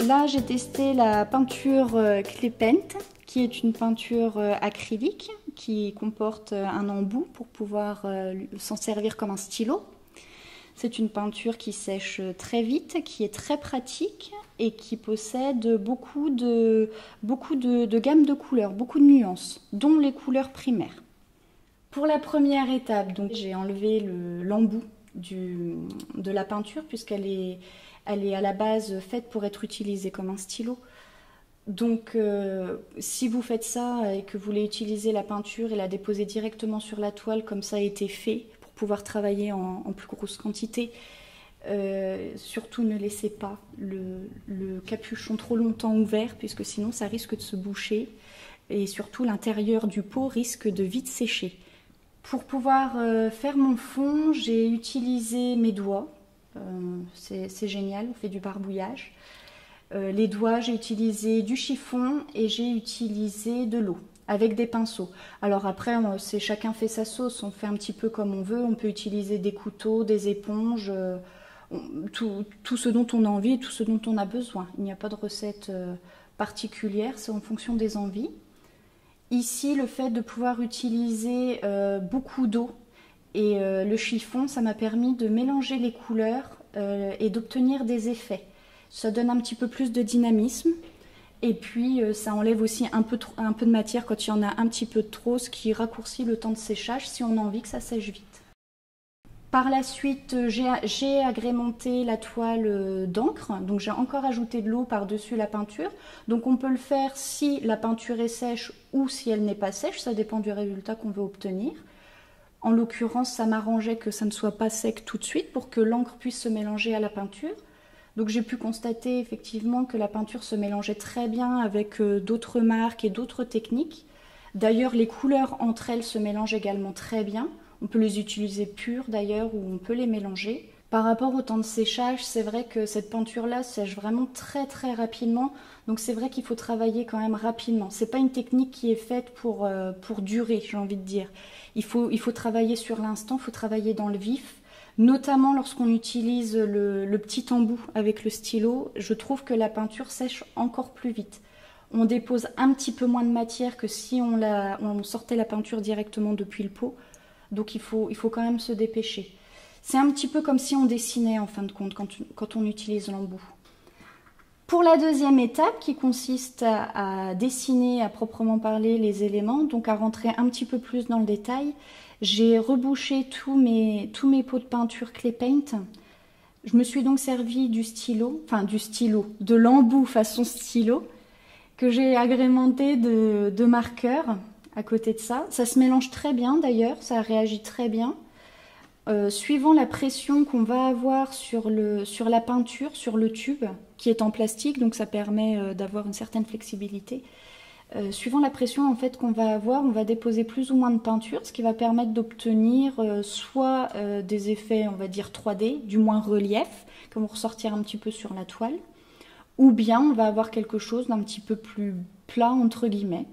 Là, j'ai testé la peinture Clay Paint, qui est une peinture acrylique qui comporte un embout pour pouvoir s'en servir comme un stylo. C'est une peinture qui sèche très vite, qui est très pratique et qui possède beaucoup de gammes de couleurs, beaucoup de nuances, dont les couleurs primaires. Pour la première étape, donc j'ai enlevé l'embout de la peinture puisqu'elle est à la base faite pour être utilisée comme un stylo. Donc si vous faites ça et que vous voulez utiliser la peinture et la déposer directement sur la toile comme ça a été fait pour pouvoir travailler en plus grosse quantité, surtout ne laissez pas le capuchon trop longtemps ouvert puisque sinon ça risque de se boucher et surtout l'intérieur du pot risque de vite sécher. Pour pouvoir faire mon fond, j'ai utilisé mes doigts, c'est génial, on fait du barbouillage. Les doigts, j'ai utilisé du chiffon et j'ai utilisé de l'eau avec des pinceaux. Alors après, chacun fait sa sauce, on fait un petit peu comme on veut, on peut utiliser des couteaux, des éponges, tout ce dont on a envie et tout ce dont on a besoin. Il n'y a pas de recette particulière, c'est en fonction des envies. Ici, le fait de pouvoir utiliser beaucoup d'eau et le chiffon, ça m'a permis de mélanger les couleurs et d'obtenir des effets. Ça donne un petit peu plus de dynamisme et puis ça enlève aussi un peu de matière quand il y en a un petit peu de trop, ce qui raccourcit le temps de séchage si on a envie que ça sèche vite. Par la suite, j'ai agrémenté la toile d'encre, donc j'ai encore ajouté de l'eau par-dessus la peinture. Donc on peut le faire si la peinture est sèche ou si elle n'est pas sèche, ça dépend du résultat qu'on veut obtenir. En l'occurrence, ça m'arrangeait que ça ne soit pas sec tout de suite pour que l'encre puisse se mélanger à la peinture. Donc j'ai pu constater effectivement que la peinture se mélangeait très bien avec d'autres marques et d'autres techniques. D'ailleurs, les couleurs entre elles se mélangent également très bien. On peut les utiliser pures d'ailleurs ou on peut les mélanger. Par rapport au temps de séchage, c'est vrai que cette peinture-là sèche vraiment très très rapidement. Donc c'est vrai qu'il faut travailler quand même rapidement. C'est pas une technique qui est faite pour durer, j'ai envie de dire. Il faut travailler sur l'instant, il faut travailler dans le vif. Notamment lorsqu'on utilise le petit embout avec le stylo, je trouve que la peinture sèche encore plus vite. On dépose un petit peu moins de matière que si on sortait la peinture directement depuis le pot. Donc il faut quand même se dépêcher. C'est un petit peu comme si on dessinait en fin de compte quand on utilise l'embout. Pour la deuxième étape qui consiste à dessiner à proprement parler les éléments, donc à rentrer un petit peu plus dans le détail, j'ai rebouché tous mes pots de peinture Clay Paint. Je me suis donc servi de l'embout façon stylo que j'ai agrémenté de marqueurs. À côté de ça, ça se mélange très bien d'ailleurs, ça réagit très bien. Suivant la pression qu'on va avoir sur la peinture, sur le tube, qui est en plastique, donc ça permet d'avoir une certaine flexibilité. Suivant la pression en fait qu'on va avoir, on va déposer plus ou moins de peinture, ce qui va permettre d'obtenir soit des effets, on va dire 3D, du moins relief, qui vont ressortir un petit peu sur la toile, ou bien on va avoir quelque chose d'un petit peu plus plat entre guillemets.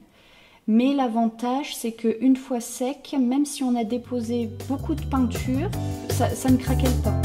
Mais l'avantage, c'est qu'une fois sec, même si on a déposé beaucoup de peinture, ça ne craquelle pas.